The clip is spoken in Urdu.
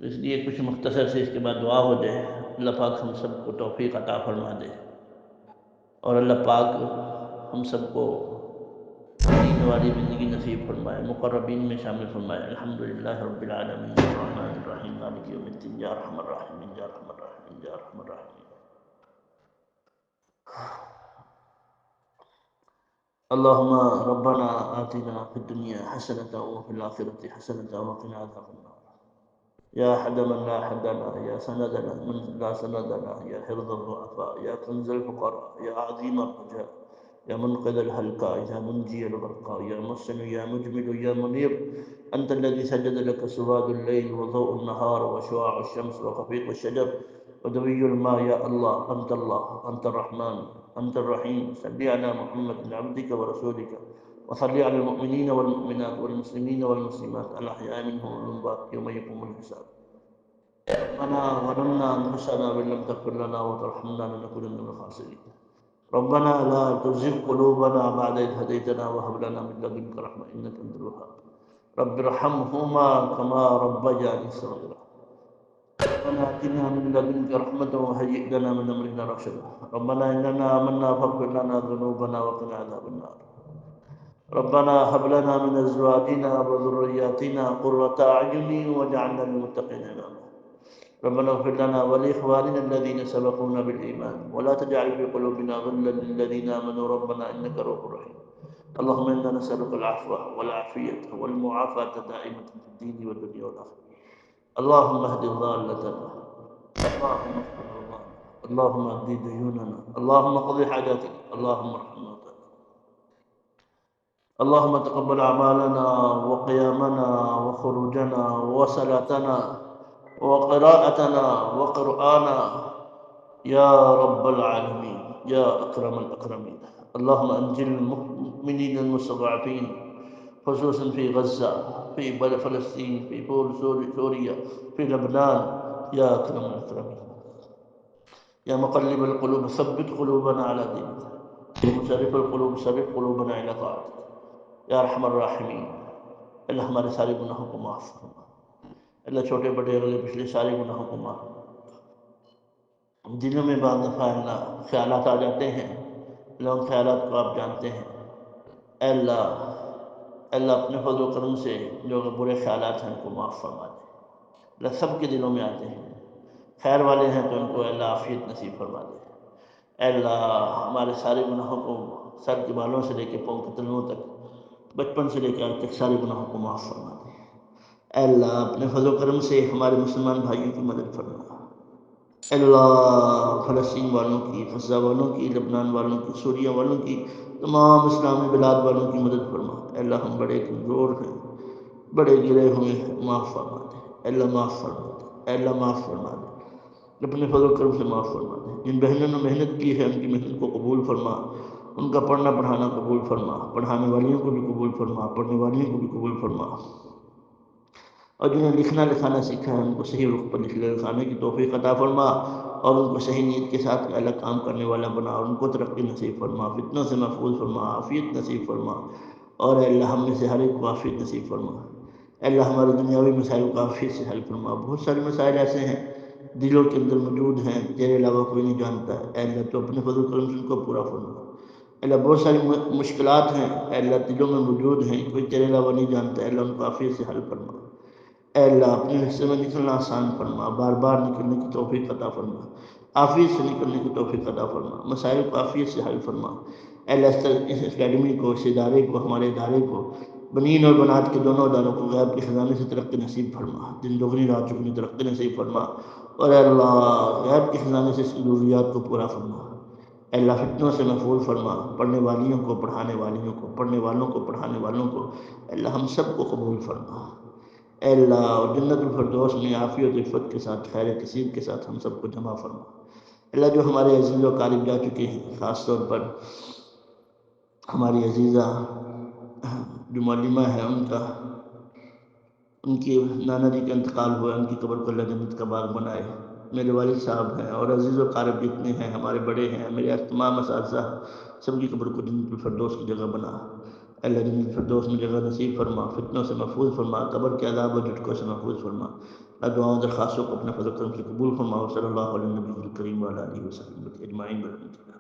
تو اس لیے کچھ مختصر سے اس کے بعد دعا ہو جائے، اللہ پاک ہم سب کو توفیق عطا فرما دے، اور اللہ پاک ہم سب کو دین والی زندگی نصیب فرمائے، مقربین میں شامل فرمائے۔ الحمدللہ رب العالمین الرحمن الرحیم مالک یوم الدین یا ارحم الراحمین یا ارحم الراحمین یا ارحم الراحمین۔ اللهم ربنا آتنا في الدنيا حسنة وفي الآخرة حسنة وقنا عذاب النار، يا حد من لا حد له، يا سند من لا سند له، يا حرز الضعفاء، يا كنز الفقراء، يا عظيم الرجاء، يا منقذ الهلكاء، يا منجي الغرقاء، يا محسن يا مجمل يا منير، أنت الذي سجد لك سواد الليل وضوء النهار وشعاع الشمس وخفيق الشجر ودوي الماء، يا الله أنت الرحمن أنت الرحيم، صل على محمد عبدك ورسولك، وصل على المؤمنين والمؤمنات والمسلمين والمسلمات الأحياء منهم والأموات يوم يقوم الحساب. ربنا ظلمنا أنفسنا وإن لم تغفر لنا وترحمنا لنكونن من الخاسرين. ربنا لا تزغ قلوبنا بعد إذ هديتنا وهب لنا من لدنك رحمة إنك أنت الوهاب. رب ارحمهما كما ربياني صغيرا. ربنا آتنا من لدنك رحمة وهيئ لنا من أمرنا رشدا. ربنا إننا آمنا فاغفر لنا ذنوبنا وقنا عذاب النار. ربنا هب لنا من أزواجنا وذرياتنا قرة أعين واجعلنا للمتقين إماما. ربنا اغفر لنا ولإخواننا الذين سبقونا بالإيمان ولا تجعل في قلوبنا غلا للذين آمنوا ربنا إنك رؤوف رحيم. اللهم إنا نسألك العفو والعافية والمعافاة دائمة في الدين والدنيا والآخرة. اللهم اهد ضالتنا، اللهم اغفر مرضانا، اللهم اقض ديوننا، اللهم اقض حاجاتنا، اللهم ارحم موتانا. اللهم تقبل أعمالنا وقيامنا وخروجنا وصلاتنا وقراءتنا وقرآنا يا رب العالمين يا أكرم الأكرمين. اللهم أنجل المؤمنين المستضعفين خصوصا في غزة، في فلسطين، في سوريا، في لبنان يا أكرم الأكرمين. يا مقلب القلوب ثبت قلوبنا على دينك، يا مصرف القلوب صرف قلوبنا إلى طاعتك یا ارحم الراحمین۔ اللہ ہمارے سارے گناہوں کو معاف فرما، اللہ چھوٹے بڑے اگلے پچھلے سارے گناہوں کو معاف فرما۔ دلوں میں بعض دفعہ اللہ خیالات آ جاتے ہیں، اللہ ان خیالات کو آپ جانتے ہیں۔ اے اللہ اپنے فضل و کرم سے جو برے خیالات ہیں ان کو معاف فرما دے۔ اللہ سب کے دلوں میں آتے ہیں، خیر والے ہیں تو ان کو اللہ عافیت نصیب فرما دے۔ اے اللہ ہمارے سارے گناہوں کو سر کے بالوں سے لے کے پاؤں کے تلوؤں تک، بچپن سے لے کے آج تک سارے گناہوں کو معاف فرما دے۔ اے اللہ اپنے فضل و کرم سے ہمارے مسلمان بھائیوں کی مدد فرما۔ اے اللہ فلسطین والوں کی، غزہ والوں کی، لبنان والوں کی، سوریہ والوں کی، تمام اسلامی بلاد والوں کی مدد فرما۔ اے اللہ ہم بڑے کمزور ہیں، بڑے گرے ہوئے ہیں، معاف فرما دے۔ اے اللہ معاف فرما دے، اے اللہ معاف فرما دے، اپنے فضل و کرم سے معاف فرما دے۔ جن بہنوں نے محنت کی ہے ان کی محنت کو قبول فرما، ان کا پڑھنا پڑھانا قبول فرما، پڑھانے والیوں کو بھی قبول فرما، پڑھنے والیوں کو بھی قبول فرما، اور جنہیں لکھنا لکھانا سیکھا ہے ان کو صحیح رخ پر لکھانے کی توفیق عطا فرما، اور ان کو صحیح نیت کے ساتھ الگ کام کرنے والا بنا، اور ان کو ترقی نصیب فرما، فتنوں سے محفوظ فرما، عافیت نصیب فرما، اور اے اللہ ہم میں سے ہر ایک کو عافیت نصیب فرما۔ اے اللہ ہمارے دنیاوی مسائل کو عافیت سے حل فرما۔ بہت سارے مسائل ایسے ہیں دلوں کے اندر موجود ہیں، تیرے علاوہ کوئی نہیں جانتا ہے۔ اے اللہ تو اپنے فضل و کرم سے ان کو پورا فرما۔ اے اللہ بہت ساری مشکلات ہیں اے اللہ دلوں میں موجود ہیں، کوئی تیرے علاوہ نہیں جانتا، اے اللہ ان کو عافیت سے حل فرما۔ اے اللہ اپنے حصے میں نکلنا آسان فرما، بار بار نکلنے کی توفیق عطا فرما، عافیت سے نکلنے کی توفیق عطا فرما، مسائل کو عافیت سے حل فرما۔ اے اللہ اس اکیڈمی کو، اس ادارے کو، ہمارے ادارے کو، بنین اور بنات کے دونوں اداروں کو غیب کے خزانے سے ترقی نصیب فرما، دن دگنی رات چگنی ترقی نصیب فرما، اور اے اللہ غیب کے خزانے سے اس کی ضروریات کو پورا فرما۔ اے اللہ فتنوں سے محفوظ فرما، پڑھنے والیوں کو، پڑھانے والیوں کو، پڑھنے والوں کو، پڑھانے والوں کو، اے اللہ ہم سب کو قبول فرما۔ اے اللہ جنت الفردوس میں عافیت و عفت کے ساتھ، خیر کثیر کے ساتھ ہم سب کو جمع فرما۔ اللہ جو ہمارے عزیز و قارب جا چکے ہیں، خاص طور پر ہماری عزیزہ جو معلمہ ہے ان کی نانا جی کا انتقال ہوا ہے، ان کی قبر کو اللہ جنت کا باغ بنائے۔ میرے والد صاحب ہیں اور عزیز و قارب جتنے ہیں، ہمارے بڑے ہیں، میرے تمام اساتذہ، سب کی قبر کو جنت الفردوس کی جگہ بنا۔ اللہ جنت الفردوس میں جگہ نصیب فرما، فتنوں سے محفوظ فرما، قبر کے عذاب و جھٹکوں سے محفوظ فرما، دعاؤں درخواستوں کو اپنے فضل و کرم سے قبول فرما، صلی اللہ علیہ نبی الکریم وعلی آلہ وصحبہ اجمعین برحمتک۔